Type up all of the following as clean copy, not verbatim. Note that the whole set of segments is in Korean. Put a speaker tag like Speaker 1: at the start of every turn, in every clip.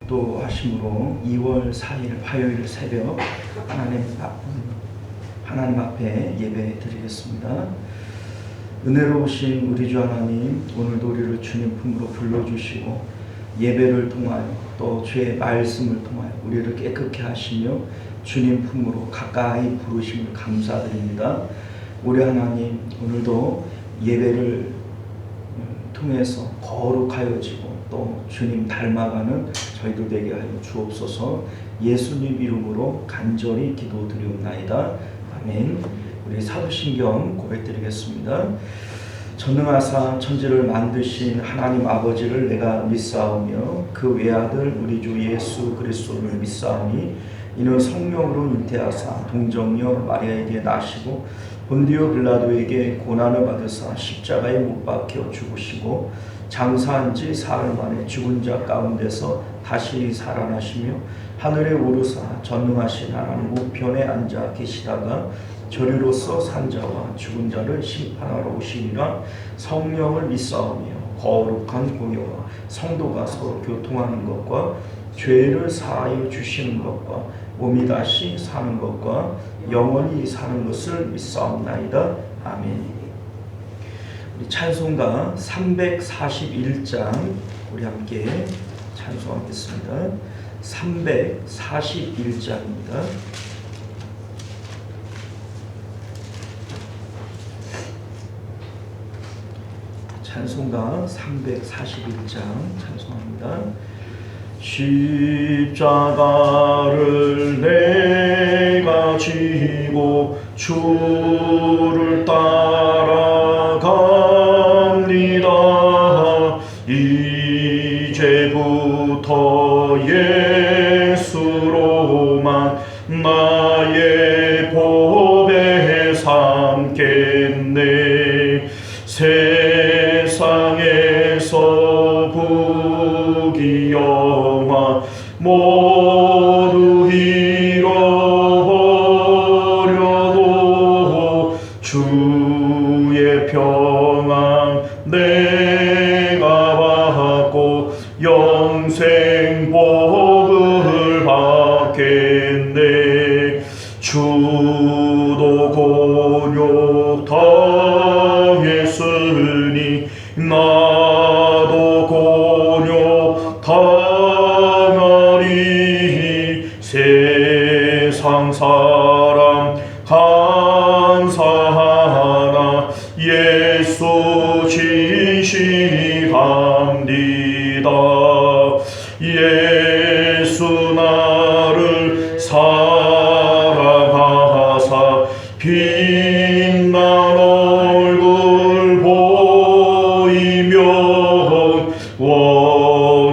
Speaker 1: 인도하심으로 2월 4일 화요일 새벽 하나님 앞에 예배 드리겠습니다. 은혜로우신 우리 주 하나님, 오늘도 우리를 주님 품으로 불러주시고 예배를 통하여 또 주의 말씀을 통하여 우리를 깨끗게 하시며 주님 품으로 가까이 부르심을 감사드립니다. 우리 하나님, 오늘도 예배를 통해서 거룩하여지고 또 주님 닮아가는 저희들 되게 하여 주옵소서. 예수님 이름으로 간절히 기도드리옵나이다. 아멘. 우리 사도신경 고백드리겠습니다. 전능하사 천지를 만드신 하나님 아버지를 내가 믿사오며 그 외아들 우리 주 예수 그리스도를 믿사오니 이는 성령으로 잉태하사 동정녀 마리아에게 나시고 본디오 빌라도에게 고난을 받으사 십자가에 못 박혀 죽으시고 장사한 지 사흘 만에 죽은 자 가운데서 다시 살아나시며 하늘에 오르사 전능하신 하나님 우편에 앉아 계시다가 저리로서 산 자와 죽은 자를 심판하러 오시니라. 성령을 믿사오며 거룩한 공예와 성도가 서로 교통하는 것과 죄를 사하여 주시는 것과 몸이 다시 사는 것과 영원히 사는 것을 믿사옵나이다. 아멘. 우리 찬송가 341장 우리 함께 찬송하겠습니다. 341장입니다. 찬송가 341장 찬송합니다. 십자가를 내가 지고 주를 따라갑니다. 이제부터 예수로만 나의 보배 삼겠네. 세상에서 부귀영화 모두 잃어버려도 주의 평안 내가 받고 영생 복을 받겠네. 주도 곤욕 당했으니 나도 곤욕 당하리. 세상 사람 간사하나 예수 진실합니다. 예수 나를 사랑하사 빛난 얼굴 보이면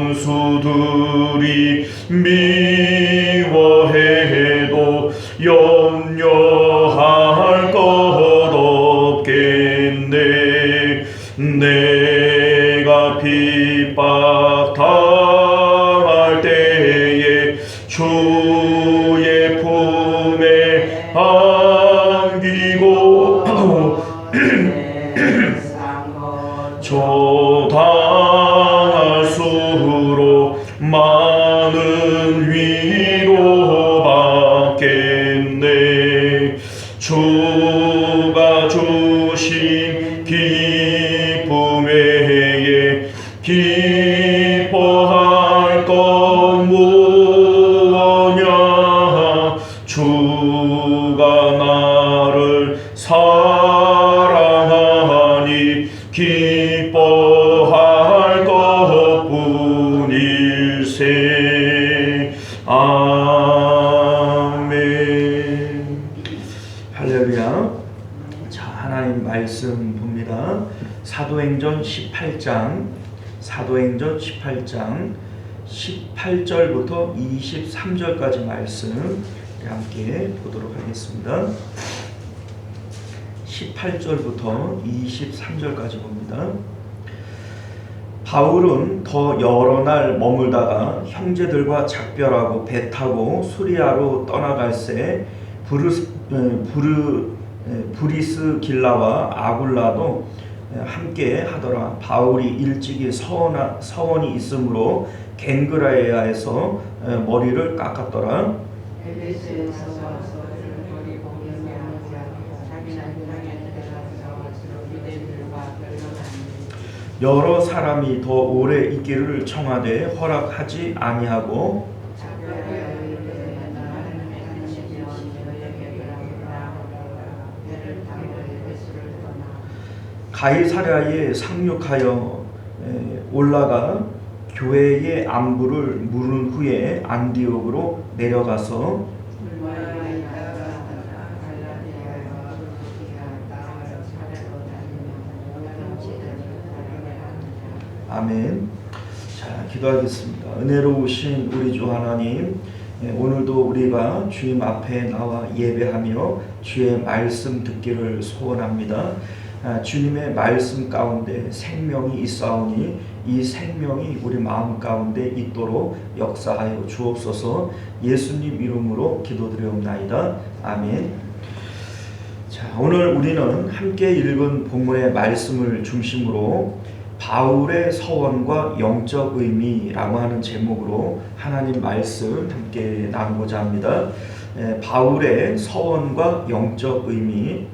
Speaker 1: 원수들이 미워해도 염려할 것 없겠네. 내가 핍박 당할 때에 주의 품에 안기고 조당할수록 많은 위로 받겠네. 주가 주신 기쁨 외에 기뻐할 것 무엇냐. 주가 나를 사랑하니 기뻐할 것뿐일세. 아멘. 할렐루야. 자, 하나님 말씀 봅니다. 사도행전 18장 18절부터 23절까지 말씀 함께 보도록 하겠습니다. 18절부터 23절까지 봅니다. 바울은 더 여러 날 머물다가 형제들과 작별하고 배 타고 수리아로 떠나갈새 브리스길라와 아굴라도 함께 하더라. 바울이 일찍이 서원이 있으므로 겐그라에아에서 머리를 깎았더라.
Speaker 2: 에베소에서 와서 머리 공연하는 자 자기 나중에 들어가서 유대인들과 결혼하니
Speaker 1: 여러 사람이 더 오래 있기를 청하되 허락하지 아니하고 가이사랴에 상륙하여 올라가 교회의 안부를 물은 후에 안디옥으로 내려가서 아멘. 자, 기도하겠습니다. 은혜로우신 우리 주 하나님, 오늘도 우리가 주님 앞에 나와 예배하며 주의 말씀 듣기를 소원합니다. 주님의 말씀 가운데 생명이 있사오니 이 생명이 우리 마음 가운데 있도록 역사하여 주옵소서. 예수님 이름으로 기도드리옵나이다. 아멘. 자, 오늘 우리는 함께 읽은 본문의 말씀을 중심으로 바울의 서원과 영적 의미라고 하는 제목으로 하나님 말씀 함께 나누고자 합니다. 바울의 서원과 영적 의미.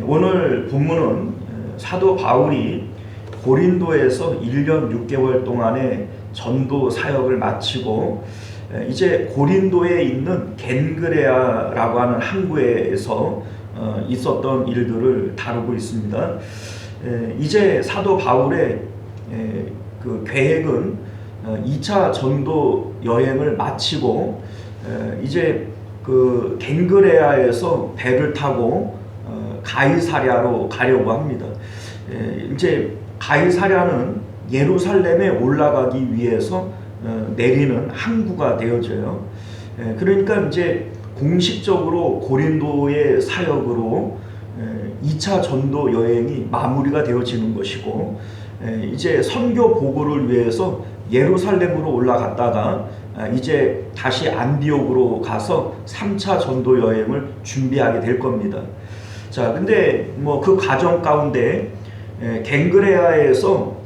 Speaker 1: 오늘 본문은 사도 바울이 고린도에서 1년 6개월 동안의 전도 사역을 마치고 이제 고린도에 있는 겐그레아라고 하는 항구에서 있었던 일들을 다루고 있습니다. 이제 사도 바울의 그 계획은 2차 전도 여행을 마치고 이제 그 겐그레아에서 배를 타고 가이사랴로 가려고 합니다. 이제 가이사랴는 예루살렘에 올라가기 위해서 내리는 항구가 되어져요. 그러니까 이제 공식적으로 고린도의 사역으로 2차 전도 여행이 마무리가 되어지는 것이고, 이제 선교 보고를 위해서 예루살렘으로 올라갔다가 이제 다시 안디옥으로 가서 3차 전도 여행을 준비하게 될 겁니다. 자, 근데 뭐 그 과정 가운데 겐그레아에서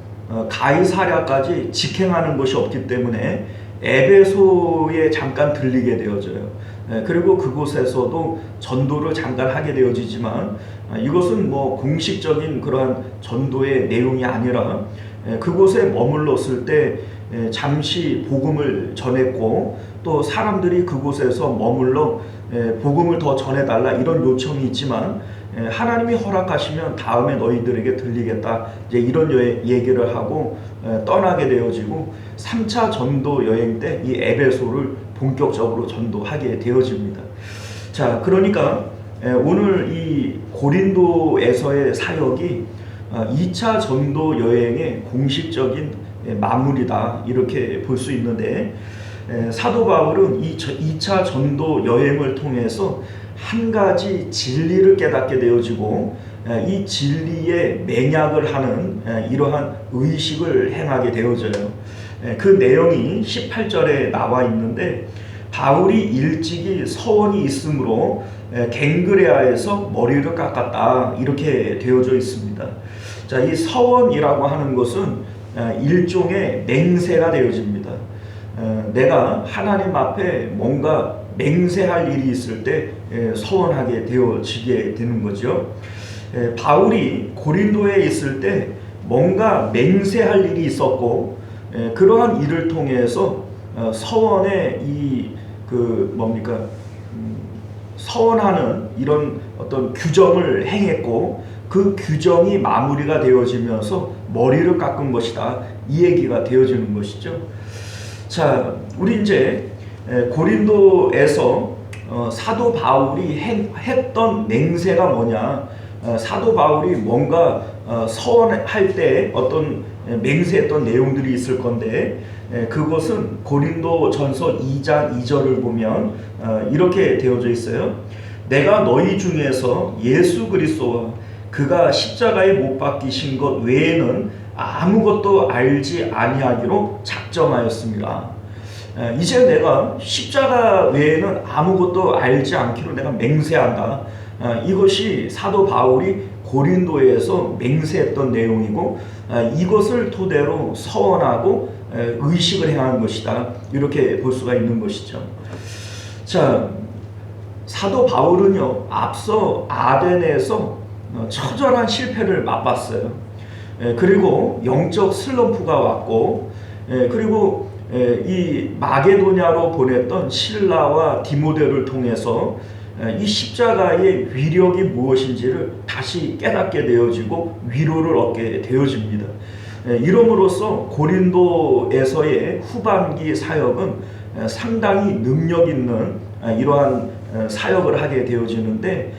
Speaker 1: 가이사랴까지 직행하는 것이 없기 때문에 에베소에 잠깐 들리게 되어져요. 그리고 그곳에서도 전도를 잠깐 하게 되어지지만 이것은 뭐 공식적인 그러한 전도의 내용이 아니라 그곳에 머물렀을 때 잠시 복음을 전했고, 또 사람들이 그곳에서 머물러 복음을 더 전해달라 이런 요청이 있지만 하나님이 허락하시면 다음에 너희들에게 들리겠다, 이제 이런 얘기를 하고 떠나게 되어지고 3차 전도 여행 때 이 에베소를 본격적으로 전도하게 되어집니다. 자, 그러니까 오늘 이 고린도에서의 사역이 2차 전도 여행의 공식적인 마무리다, 이렇게 볼 수 있는데, 사도 바울은 이 2차 전도 여행을 통해서 한 가지 진리를 깨닫게 되어지고 이 진리에 맹약을 하는 이러한 의식을 행하게 되어져요. 그 내용이 18절에 나와 있는데, 바울이 일찍이 서원이 있으므로 겐그레아에서 머리를 깎았다, 이렇게 되어져 있습니다. 자, 이 서원이라고 하는 것은 일종의 맹세가 되어집니다. 내가 하나님 앞에 뭔가 맹세할 일이 있을 때 서원하게 되어지게 되는 거죠. 바울이 고린도에 있을 때 뭔가 맹세할 일이 있었고, 그러한 일을 통해서 서원의 서원하는 이런 어떤 규정을 행했고, 그 규정이 마무리가 되어지면서 머리를 깎은 것이다, 이 얘기가 되어지는 것이죠. 자, 우리 이제 고린도에서 사도 바울이 했던 맹세가 뭐냐, 사도 바울이 뭔가 서원할 때 어떤 맹세했던 내용들이 있을 건데, 그것은 고린도전서 2장 2절을 보면 이렇게 되어져 있어요. 내가 너희 중에서 예수 그리스도와 그가 십자가에 못 박히신 것 외에는 아무것도 알지 아니하기로 작정하였습니다. 이제 내가 십자가 외에는 아무것도 알지 않기로 내가 맹세한다. 이것이 사도 바울이 고린도에서 맹세했던 내용이고 이것을 토대로 서원하고 의식을 행한 것이다. 이렇게 볼 수가 있는 것이죠. 자, 사도 바울은요, 앞서 아덴에서 처절한 실패를 맛봤어요. 그리고 영적 슬럼프가 왔고, 그리고 이 마게도냐로 보냈던 실라와 디모데를 통해서 이 십자가의 위력이 무엇인지를 다시 깨닫게 되어지고 위로를 얻게 되어집니다. 이름으로써 고린도에서의 후반기 사역은 상당히 능력 있는 이러한 사역을 하게 되어지는데,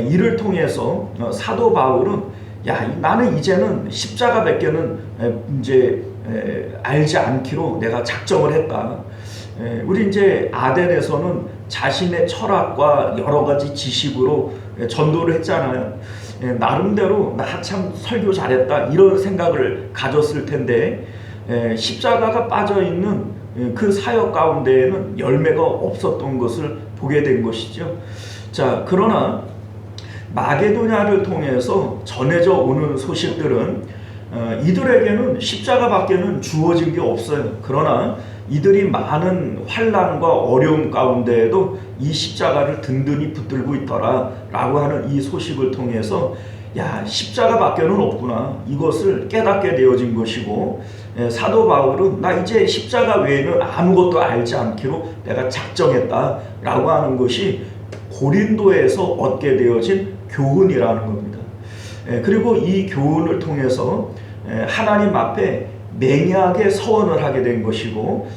Speaker 1: 이를 통해서 사도 바울은 나는 이제는 십자가밖에는 이제 알지 않기로 내가 작정을 했다. 우리 이제 아덴에서는 자신의 철학과 여러 가지 지식으로 전도를 했잖아요. 나름대로 나 참 설교 잘했다 이런 생각을 가졌을 텐데, 십자가가 빠져있는 그 사역 가운데에는 열매가 없었던 것을 보게 된 것이죠. 자, 그러나 마게도냐를 통해서 전해져 오는 소식들은 이들에게는 십자가밖에는 주어진 게 없어요. 그러나 이들이 많은 환난과 어려움 가운데에도 이 십자가를 든든히 붙들고 있더라 라고 하는 이 소식을 통해서 십자가밖에는 없구나, 이것을 깨닫게 되어진 것이고, 사도 바울은 나 이제 십자가 외에는 아무것도 알지 않기로 내가 작정했다 라고 하는 것이 고린도에서 얻게 되어진 교훈이라는 겁니다. 그리고 이 교훈을 통해서 하나님 앞에 맹약의 서원을 하게 된 것이고,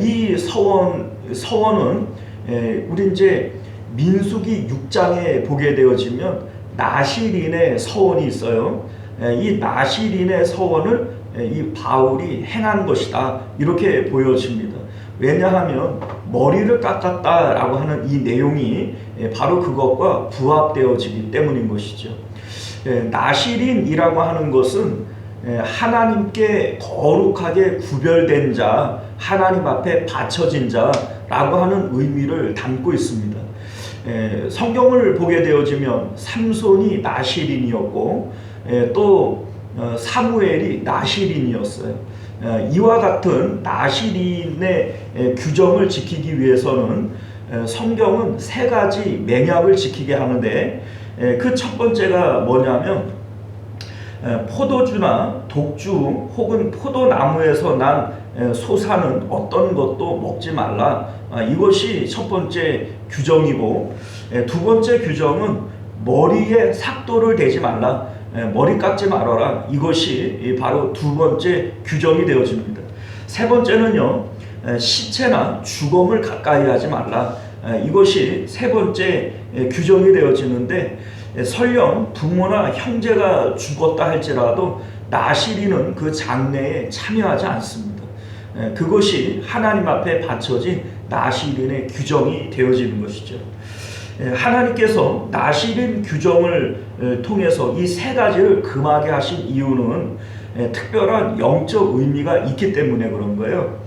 Speaker 1: 이 서원은 우리 이제 민수기 6장에 보게 되어지면 나실인의 서원이 있어요. 이 나실인의 서원을 이 바울이 행한 것이다 이렇게 보여집니다. 왜냐하면 머리를 깎았다라고 하는 이 내용이 바로 그것과 부합되어지기 때문인 것이죠. 나실인이라고 하는 것은 하나님께 거룩하게 구별된 자, 하나님 앞에 바쳐진 자라고 하는 의미를 담고 있습니다. 성경을 보게 되어지면 삼손이 나실인이었고, 또 사무엘이 나실인이었어요. 이와 같은 나실인의 규정을 지키기 위해서는 성경은 세 가지 맹약을 지키게 하는데, 그 첫 번째가 뭐냐면 포도주나 독주 혹은 포도나무에서 난 소사는 어떤 것도 먹지 말라. 이것이 첫 번째 규정이고, 두 번째 규정은 머리에 삭도를 대지 말라. 머리 깎지 말아라. 이것이 바로 두 번째 규정이 되어집니다. 세 번째는요, 시체나 주검을 가까이 하지 말라. 이것이 세 번째 규정이 되어지는데, 설령 부모나 형제가 죽었다 할지라도 나실인은 그 장례에 참여하지 않습니다. 그것이 하나님 앞에 바쳐진 나실인의 규정이 되어지는 것이죠. 하나님께서 나실인 규정을 통해서 이 세 가지를 금하게 하신 이유는 특별한 영적 의미가 있기 때문에 그런 거예요.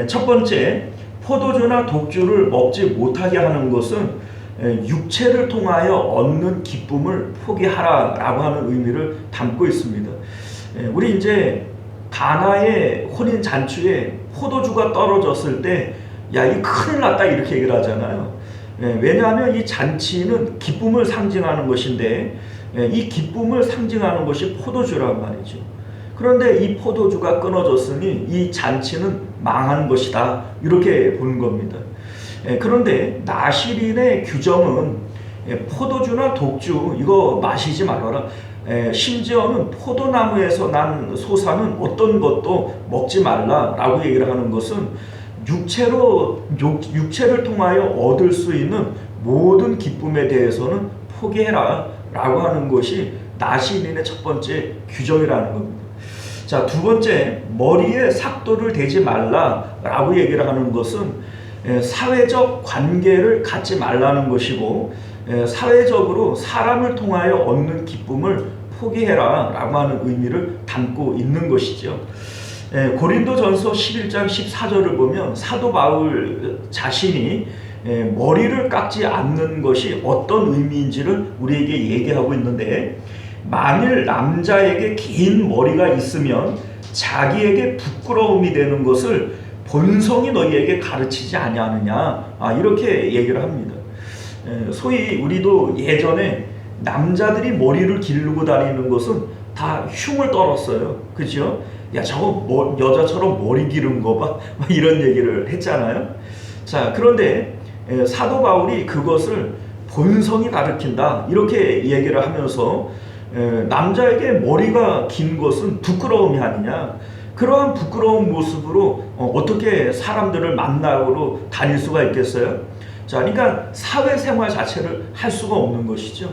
Speaker 1: 첫 번째, 포도주나 독주를 먹지 못하게 하는 것은 육체를 통하여 얻는 기쁨을 포기하라 라고 하는 의미를 담고 있습니다. 우리 이제 가나의 혼인 잔치에 포도주가 떨어졌을 때 이 큰일 났다 이렇게 얘기를 하잖아요. 왜냐하면 이 잔치는 기쁨을 상징하는 것인데, 이 기쁨을 상징하는 것이 포도주란 말이죠. 그런데 이 포도주가 끊어졌으니 이 잔치는 망한 것이다 이렇게 보는 겁니다. 그런데 나실인의 규정은 포도주나 독주 이거 마시지 말아라. 심지어는 포도나무에서 난 소사는 어떤 것도 먹지 말라라고 얘기를 하는 것은 육체를 통하여 얻을 수 있는 모든 기쁨에 대해서는 포기해라 라고 하는 것이 나실인의 첫 번째 규정이라는 겁니다. 자, 두 번째, 머리에 삭도를 대지 말라라고 얘기를 하는 것은 사회적 관계를 갖지 말라는 것이고, 사회적으로 사람을 통하여 얻는 기쁨을 포기해라 라고 하는 의미를 담고 있는 것이죠. 고린도전서 11장 14절을 보면 사도 바울 자신이 머리를 깎지 않는 것이 어떤 의미인지를 우리에게 얘기하고 있는데, 만일 남자에게 긴 머리가 있으면 자기에게 부끄러움이 되는 것을 본성이 너희에게 가르치지 아니하느냐, 이렇게 얘기를 합니다. 소위 우리도 예전에 남자들이 머리를 기르고 다니는 것은 다 흉을 떨었어요. 그죠? 야, 저거 여자처럼 머리 기른 거 봐. 이런 얘기를 했잖아요. 자, 그런데 사도 바울이 그것을 본성이 가르친다, 이렇게 얘기를 하면서 남자에게 머리가 긴 것은 부끄러움이 아니냐, 그러한 부끄러운 모습으로 어떻게 사람들을 만나러 다닐 수가 있겠어요? 자, 그러니까 사회생활 자체를 할 수가 없는 것이죠.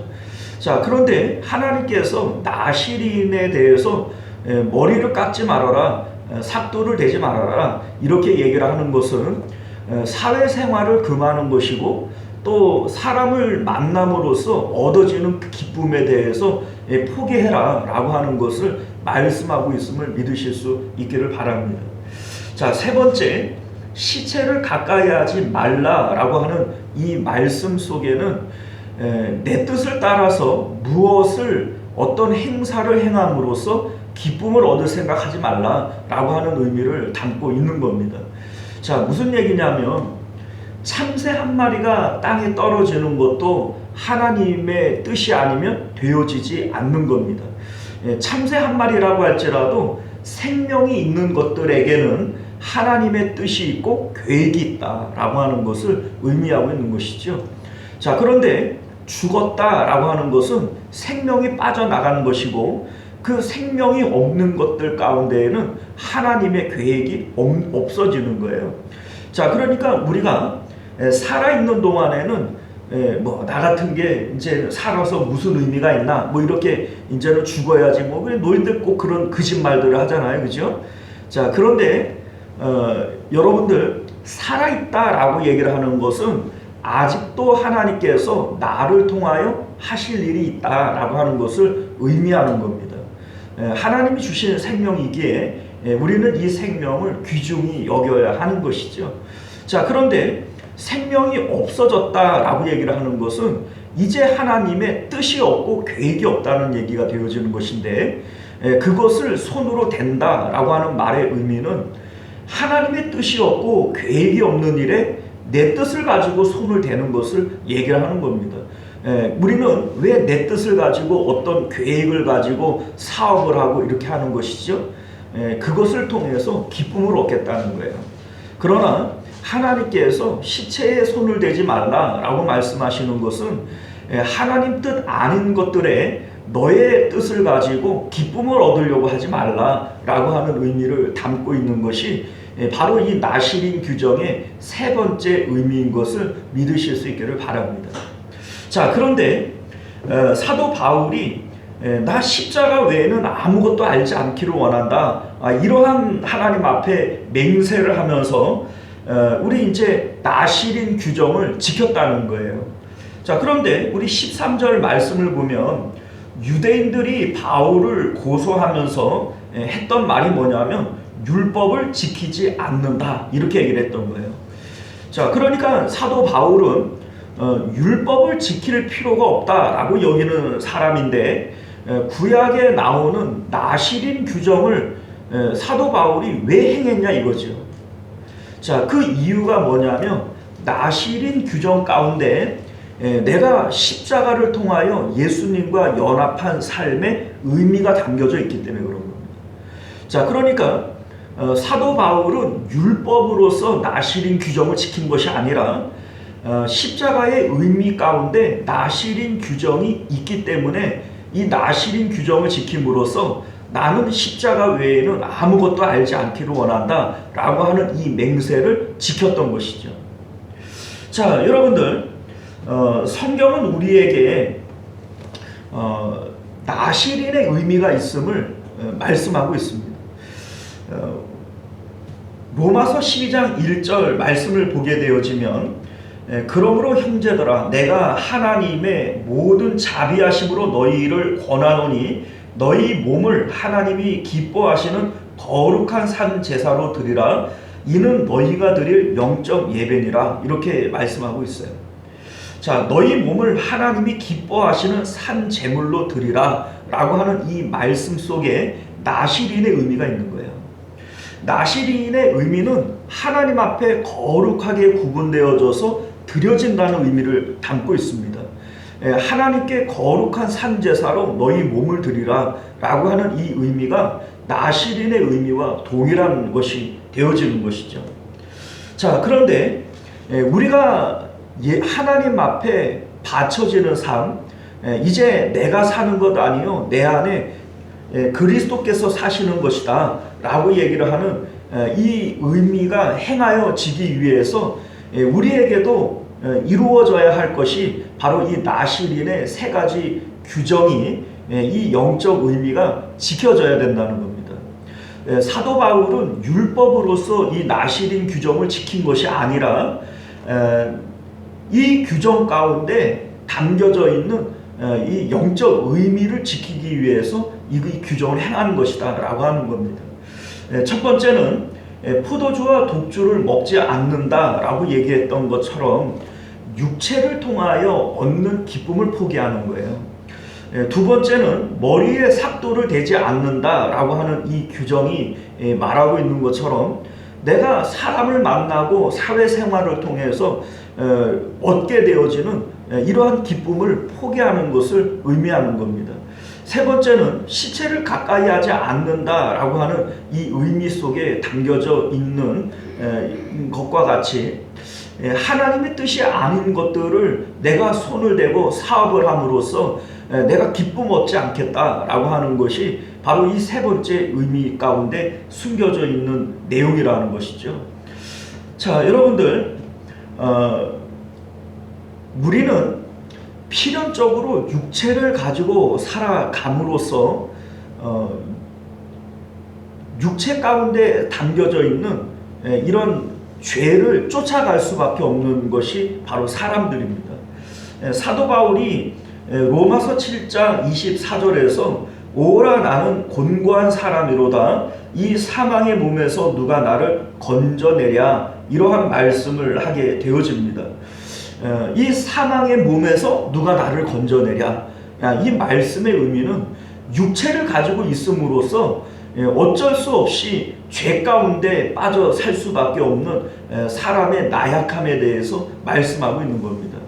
Speaker 1: 자, 그런데 하나님께서 나시린에 대해서 머리를 깎지 말아라, 삭도를 대지 말아라, 이렇게 얘기를 하는 것은 사회생활을 금하는 것이고, 또 사람을 만남으로써 얻어지는 기쁨에 대해서 포기해라 라고 하는 것을 말씀하고 있음을 믿으실 수 있기를 바랍니다. 자, 세 번째, 시체를 가까이 하지 말라라고 하는 이 말씀 속에는 내 뜻을 따라서 무엇을 어떤 행사를 행함으로써 기쁨을 얻을 생각하지 말라라고 하는 의미를 담고 있는 겁니다. 자, 무슨 얘기냐면 참새 한 마리가 땅에 떨어지는 것도 하나님의 뜻이 아니면 되어지지 않는 겁니다. 참새 한 마리라고 할지라도 생명이 있는 것들에게는 하나님의 뜻이 있고 계획이 있다라고 하는 것을 의미하고 있는 것이죠. 자, 그런데 죽었다라고 하는 것은 생명이 빠져나가는 것이고, 그 생명이 없는 것들 가운데에는 하나님의 계획이 없어지는 거예요. 자, 그러니까 우리가 살아있는 동안에는 나 같은 게 이제 살아서 무슨 의미가 있나, 이렇게 이제는 죽어야지, 그래, 너희들 꼭 그런 거짓말들을 하잖아요. 그죠? 자, 그런데 여러분들, 살아있다라고 얘기를 하는 것은 아직도 하나님께서 나를 통하여 하실 일이 있다라고 하는 것을 의미하는 겁니다. 하나님이 주신 생명이기에 우리는 이 생명을 귀중히 여겨야 하는 것이죠. 자, 그런데 생명이 없어졌다라고 얘기를 하는 것은 이제 하나님의 뜻이 없고 계획이 없다는 얘기가 되어지는 것인데, 그것을 손으로 댄다라고 하는 말의 의미는 하나님의 뜻이 없고 계획이 없는 일에 내 뜻을 가지고 손을 대는 것을 얘기를 하는 겁니다. 우리는 왜 내 뜻을 가지고 어떤 계획을 가지고 사업을 하고 이렇게 하는 것이죠? 그것을 통해서 기쁨을 얻겠다는 거예요. 그러나 하나님께서 시체에 손을 대지 말라라고 말씀하시는 것은 하나님 뜻 아닌 것들에 너의 뜻을 가지고 기쁨을 얻으려고 하지 말라라고 하는 의미를 담고 있는 것이 바로 이 나시린 규정의 세 번째 의미인 것을 믿으실 수 있기를 바랍니다. 자, 그런데 사도 바울이 나 십자가 외에는 아무것도 알지 않기를 원한다, 이러한 하나님 앞에 맹세를 하면서 우리 이제 나시린 규정을 지켰다는 거예요. 자, 그런데 우리 13절 말씀을 보면 유대인들이 바울을 고소하면서 했던 말이 뭐냐면 율법을 지키지 않는다, 이렇게 얘기를 했던 거예요. 자, 그러니까 사도 바울은 율법을 지킬 필요가 없다라고 여기는 사람인데, 구약에 나오는 나시린 규정을 사도 바울이 왜 행했냐 이거죠. 자, 그 이유가 뭐냐면 나시린 규정 가운데 내가 십자가를 통하여 예수님과 연합한 삶의 의미가 담겨져 있기 때문에 그런 겁니다. 자, 그러니까 사도 바울은 율법으로서 나시린 규정을 지킨 것이 아니라 십자가의 의미 가운데 나시린 규정이 있기 때문에 이 나시린 규정을 지킴으로써 나는 십자가 외에는 아무것도 알지 않기를 원한다 라고 하는 이 맹세를 지켰던 것이죠. 자, 여러분들, 성경은 우리에게 나시린의 의미가 있음을 말씀하고 있습니다. 로마서 12장 1절 말씀을 보게 되어지면 그러므로 형제들아 내가 하나님의 모든 자비하심으로 너희를 권하노니 너희 몸을 하나님이 기뻐하시는 거룩한 산 제사로 드리라. 이는 너희가 드릴 영적 예배니라. 이렇게 말씀하고 있어요. 자, 너희 몸을 하나님이 기뻐하시는 산 제물로 드리라 라고 하는 이 말씀 속에 나실인의 의미가 있는 거예요. 나실인의 의미는 하나님 앞에 거룩하게 구분되어져서 드려진다는 의미를 담고 있습니다. 하나님께 거룩한 산제사로 너희 몸을 드리라 라고 하는 이 의미가 나실인의 의미와 동일한 것이 되어지는 것이죠. 자, 그런데 우리가 하나님 앞에 바쳐지는 삶, 이제 내가 사는 것 아니요 내 안에 그리스도께서 사시는 것이다 라고 얘기를 하는 이 의미가 행하여지기 위해서 우리에게도 이루어져야 할 것이 바로 이 나실인의 세 가지 규정이 이 영적 의미가 지켜져야 된다는 겁니다. 사도 바울은 율법으로서 이 나실인 규정을 지킨 것이 아니라 이 규정 가운데 담겨져 있는 이 영적 의미를 지키기 위해서 이 규정을 행하는 것이다 라고 하는 겁니다. 첫 번째는 포도주와 독주를 먹지 않는다 라고 얘기했던 것처럼 육체를 통하여 얻는 기쁨을 포기하는 거예요. 두 번째는 머리에 삭도를 대지 않는다 라고 하는 이 규정이 말하고 있는 것처럼 내가 사람을 만나고 사회생활을 통해서 얻게 되어지는 이러한 기쁨을 포기하는 것을 의미하는 겁니다. 세 번째는 시체를 가까이 하지 않는다 라고 하는 이 의미 속에 담겨져 있는 것과 같이 하나님의 뜻이 아닌 것들을 내가 손을 대고 사업을 함으로써 내가 기쁨 얻지 않겠다 라고 하는 것이 바로 이 세 번째 의미 가운데 숨겨져 있는 내용이라는 것이죠. 자, 여러분들 우리는 필연적으로 육체를 가지고 살아감으로써 육체 가운데 담겨져 있는 이런 죄를 쫓아갈 수밖에 없는 것이 바로 사람들입니다. 사도 바울이 로마서 7장 24절에서 오라 나는 곤고한 사람이로다 이 사망의 몸에서 누가 나를 건져내랴 이러한 말씀을 하게 되어집니다. 이 사망의 몸에서 누가 나를 건져내랴 이 말씀의 의미는 육체를 가지고 있음으로써 어쩔 수 없이 죄 가운데 빠져 살 수밖에 없는 사람의 나약함에 대해서 말씀하고 있는 겁니다.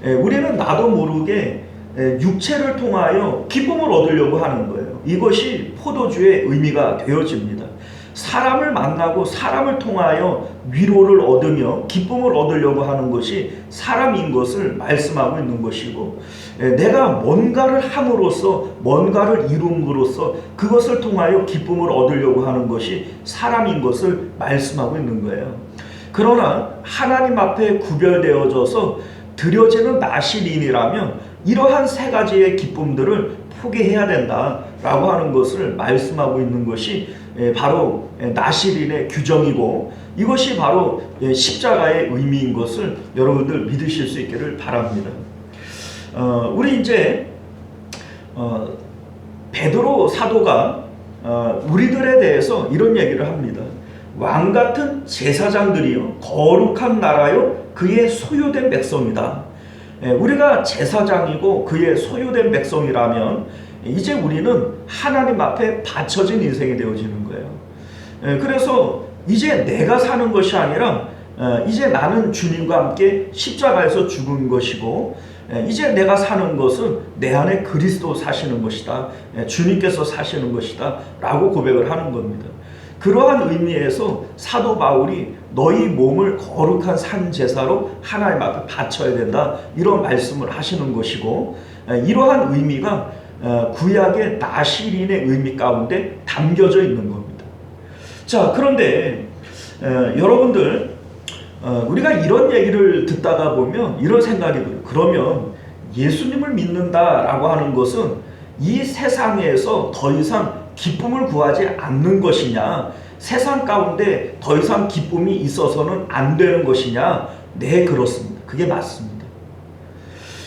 Speaker 1: 우리는 나도 모르게 육체를 통하여 기쁨을 얻으려고 하는 거예요. 이것이 포도주의 의미가 되어집니다. 사람을 만나고 사람을 통하여 위로를 얻으며 기쁨을 얻으려고 하는 것이 사람인 것을 말씀하고 있는 것이고 내가 뭔가를 함으로써 뭔가를 이룸으로써 그것을 통하여 기쁨을 얻으려고 하는 것이 사람인 것을 말씀하고 있는 거예요. 그러나 하나님 앞에 구별되어져서 드려지는 나실인이라면 이러한 세 가지의 기쁨들을 포기해야 된다라고 하는 것을 말씀하고 있는 것이 바로 나실인의 규정이고 이것이 바로 십자가의 의미인 것을 여러분들 믿으실 수 있기를 바랍니다. 우리 이제 베드로 사도가 우리들에 대해서 이런 얘기를 합니다. 왕 같은 제사장들이요 거룩한 나라요 그의 소유된 백성이다. 우리가 제사장이고 그의 소유된 백성이라면 이제 우리는 하나님 앞에 바쳐진 인생이 되어지는 거예요. 그래서 이제 내가 사는 것이 아니라 이제 나는 주님과 함께 십자가에서 죽은 것이고 이제 내가 사는 것은 내 안에 그리스도 사시는 것이다. 주님께서 사시는 것이다 라고 고백을 하는 겁니다. 그러한 의미에서 사도 바울이 너희 몸을 거룩한 산 제사로 하나님 앞에 바쳐야 된다 이런 말씀을 하시는 것이고 이러한 의미가 구약의 나실인의 의미 가운데 담겨져 있는 겁니다. 자, 그런데 여러분들 우리가 이런 얘기를 듣다가 보면 이런 생각이 들어요. 그러면 예수님을 믿는다라고 하는 것은 이 세상에서 더 이상 기쁨을 구하지 않는 것이냐, 세상 가운데 더 이상 기쁨이 있어서는 안 되는 것이냐? 네, 그렇습니다. 그게 맞습니다.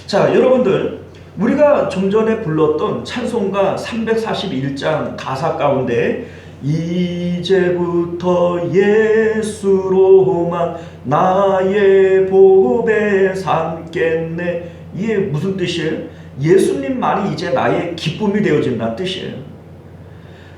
Speaker 1: 자, 여러분들 우리가 좀 전에 불렀던 찬송가 341장 가사 가운데 이제부터 예수로만 나의 보배 삼겠네. 이게 무슨 뜻이에요? 예수님만이 이제 나의 기쁨이 되어진다는 뜻이에요.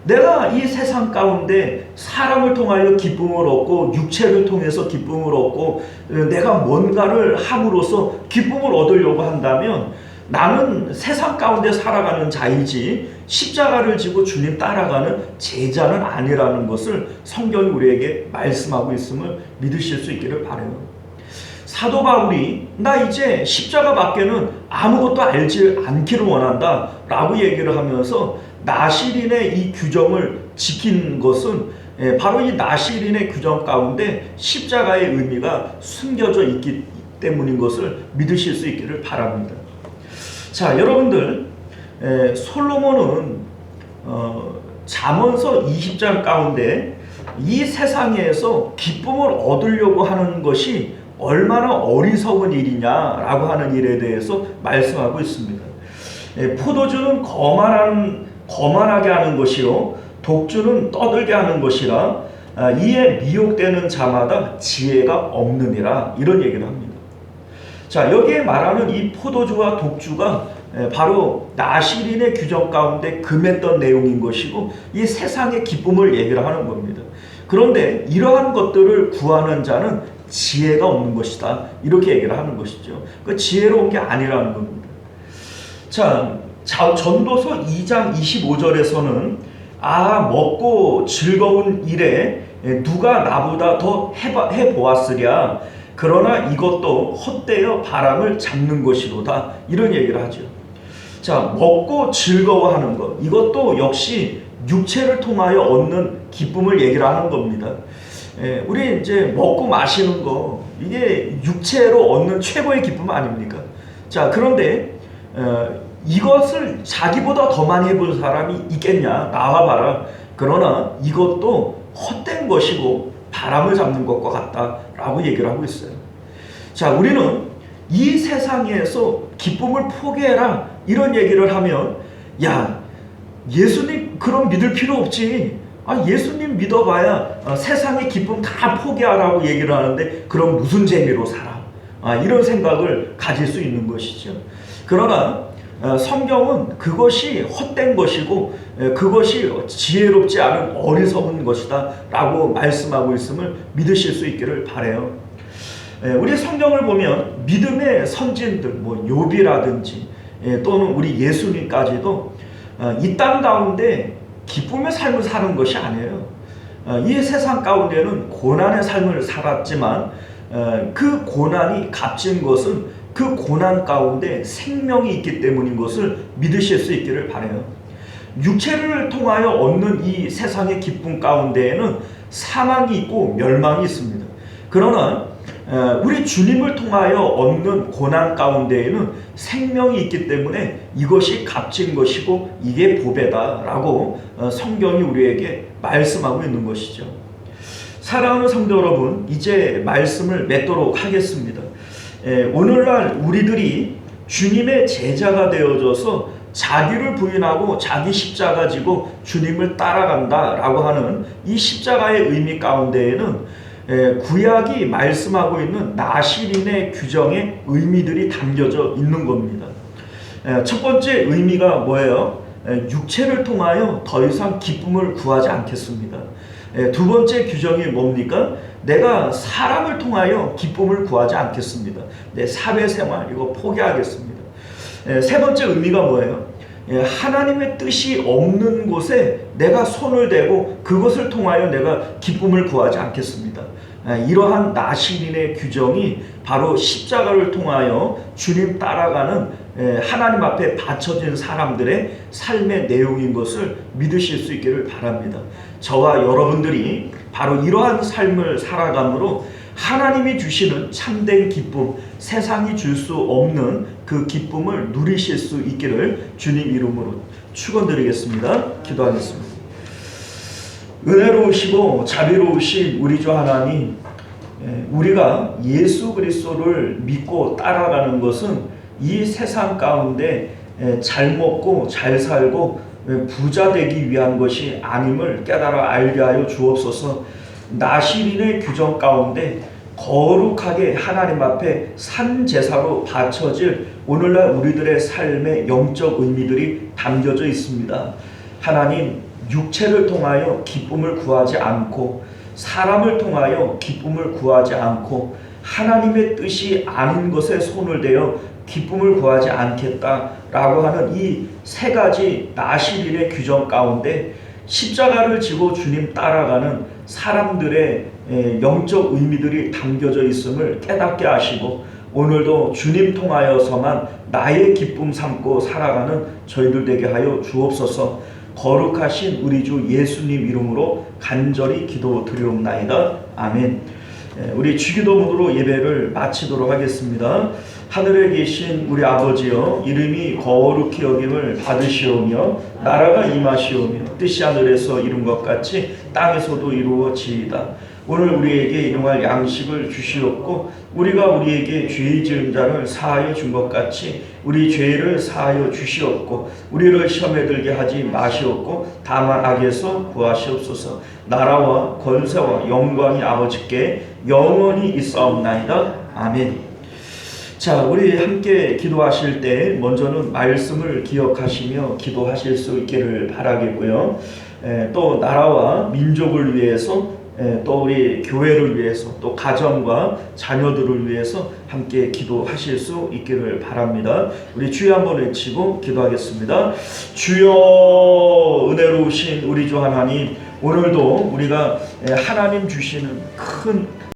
Speaker 1: 내가 이 세상 가운데 사람을 통하여 기쁨을 얻고 육체를 통해서 기쁨을 얻고 내가 뭔가를 함으로써 기쁨을 얻으려고 한다면 나는 세상 가운데 살아가는 자이지 십자가를 지고 주님 따라가는 제자는 아니라는 것을 성경이 우리에게 말씀하고 있음을 믿으실 수 있기를 바라요. 사도 바울이 나 이제 십자가 밖에는 아무것도 알지 않기를 원한다 라고 얘기를 하면서 나시린의 이 규정을 지킨 것은 바로 이 나시린의 규정 가운데 십자가의 의미가 숨겨져 있기 때문인 것을 믿으실 수 있기를 바랍니다. 자, 여러분들, 솔로몬은 잠언서 20장 가운데 이 세상에서 기쁨을 얻으려고 하는 것이 얼마나 어리석은 일이냐라고 하는 일에 대해서 말씀하고 있습니다. 포도주는 거만하게 하는 것이요 독주는 떠들게 하는 것이라 이에 미혹되는 자마다 지혜가 없느니라, 이런 얘기를 합니다. 자, 여기에 말하는 이 포도주와 독주가 바로 나시린의 규정 가운데 금했던 내용인 것이고 이 세상의 기쁨을 얘기를 하는 겁니다. 그런데 이러한 것들을 구하는 자는 지혜가 없는 것이다, 이렇게 얘기를 하는 것이죠. 그 지혜로운 게 아니라는 겁니다. 자, 전도서 2장 25절에서는 먹고 즐거운 일에 누가 나보다 더 해보았으랴, 그러나 이것도 헛되어 바람을 잡는 것이로다, 이런 얘기를 하죠. 자, 먹고 즐거워하는 것, 이것도 역시 육체를 통하여 얻는 기쁨을 얘기를 하는 겁니다. 우리 이제 먹고 마시는 거, 이게 육체로 얻는 최고의 기쁨 아닙니까? 자, 그런데 이것을 자기보다 더 많이 해본 사람이 있겠냐? 나와봐라. 그러나 이것도 헛된 것이고 바람을 잡는 것과 같다라고 얘기를 하고 있어요. 자, 우리는 이 세상에서 기쁨을 포기해라, 이런 얘기를 하면, 야, 예수님 그럼 믿을 필요 없지. 예수님 믿어봐야 세상의 기쁨 다 포기하라고 얘기를 하는데 그럼 무슨 재미로 살아? 이런 생각을 가질 수 있는 것이죠. 그러나 성경은 그것이 헛된 것이고 그것이 지혜롭지 않은 어리석은 것이다 라고 말씀하고 있음을 믿으실 수 있기를 바라요. 우리 성경을 보면 믿음의 선진들, 욥이라든지 또는 우리 예수님까지도 이 땅 가운데 기쁨의 삶을 사는 것이 아니에요. 이 세상 가운데는 고난의 삶을 살았지만 그 고난이 값진 것은 그 고난 가운데 생명이 있기 때문인 것을 믿으실 수 있기를 바라요. 육체를 통하여 얻는 이 세상의 기쁨 가운데에는 사망이 있고 멸망이 있습니다. 그러나 우리 주님을 통하여 얻는 고난 가운데에는 생명이 있기 때문에 이것이 값진 것이고 이게 보배다라고 성경이 우리에게 말씀하고 있는 것이죠. 사랑하는 성도 여러분, 이제 말씀을 맺도록 하겠습니다. 오늘날 우리들이 주님의 제자가 되어져서 자기를 부인하고 자기 십자가 지고 주님을 따라간다라고 하는 이 십자가의 의미 가운데에는 구약이 말씀하고 있는 나시린의 규정의 의미들이 담겨져 있는 겁니다. 첫 번째 의미가 뭐예요? 육체를 통하여 더 이상 기쁨을 구하지 않겠습니다. 두 번째 규정이 뭡니까? 내가 사람을 통하여 기쁨을 구하지 않겠습니다. 내 사회생활 이거 포기하겠습니다. 세 번째 의미가 뭐예요? 하나님의 뜻이 없는 곳에 내가 손을 대고 그것을 통하여 내가 기쁨을 구하지 않겠습니다. 이러한 나시린의 규정이 바로 십자가를 통하여 주님 따라가는 하나님 앞에 바쳐진 사람들의 삶의 내용인 것을 믿으실 수 있기를 바랍니다. 저와 여러분들이 바로 이러한 삶을 살아감으로 하나님이 주시는 참된 기쁨, 세상이 줄 수 없는 그 기쁨을 누리실 수 있기를 주님 이름으로 축원드리겠습니다. 기도하겠습니다. 은혜로우시고 자비로우신 우리 주 하나님, 우리가 예수 그리스도를 믿고 따라가는 것은 이 세상 가운데 잘 먹고 잘 살고 부자 되기 위한 것이 아님을 깨달아 알게 하여 주옵소서. 나시린의 규정 가운데 거룩하게 하나님 앞에 산 제사로 바쳐질 오늘날 우리들의 삶의 영적 의미들이 담겨져 있습니다. 하나님, 육체를 통하여 기쁨을 구하지 않고 사람을 통하여 기쁨을 구하지 않고 하나님의 뜻이 아닌 것에 손을 대어 기쁨을 구하지 않겠다라고 하는 이 세 가지 나시린의 규정 가운데 십자가를 지고 주님 따라가는 사람들의 영적 의미들이 담겨져 있음을 깨닫게 하시고 오늘도 주님 통하여서만 나의 기쁨 삼고 살아가는 저희들 되게 하여 주옵소서. 거룩하신 우리 주 예수님 이름으로 간절히 기도드리옵나이다. 아멘. 우리 주기도문으로 예배를 마치도록 하겠습니다. 하늘에 계신 우리 아버지여, 이름이 거룩히 여김을 받으시오며 나라가 임하시오며 뜻이 하늘에서 이룬 것 같이 땅에서도 이루어지이다. 오늘 우리에게 일용할 양식을 주시옵고 우리가 우리에게 죄 지은 자를 사하여 준 것 같이 우리 죄를 사하여 주시옵고 우리를 시험에 들게 하지 마시옵고 다만 악에서 구하시옵소서. 나라와 권세와 영광이 아버지께 영원히 있사옵나이다. 아멘. 자, 우리 함께 기도하실 때 먼저는 말씀을 기억하시며 기도하실 수 있기를 바라겠고요. 또 나라와 민족을 위해서, 또 우리 교회를 위해서, 또 가정과 자녀들을 위해서 함께 기도하실 수 있기를 바랍니다. 우리 주여 한번 외치고 기도하겠습니다. 주여, 은혜로우신 우리 주 하나님, 오늘도 우리가 하나님 주시는 큰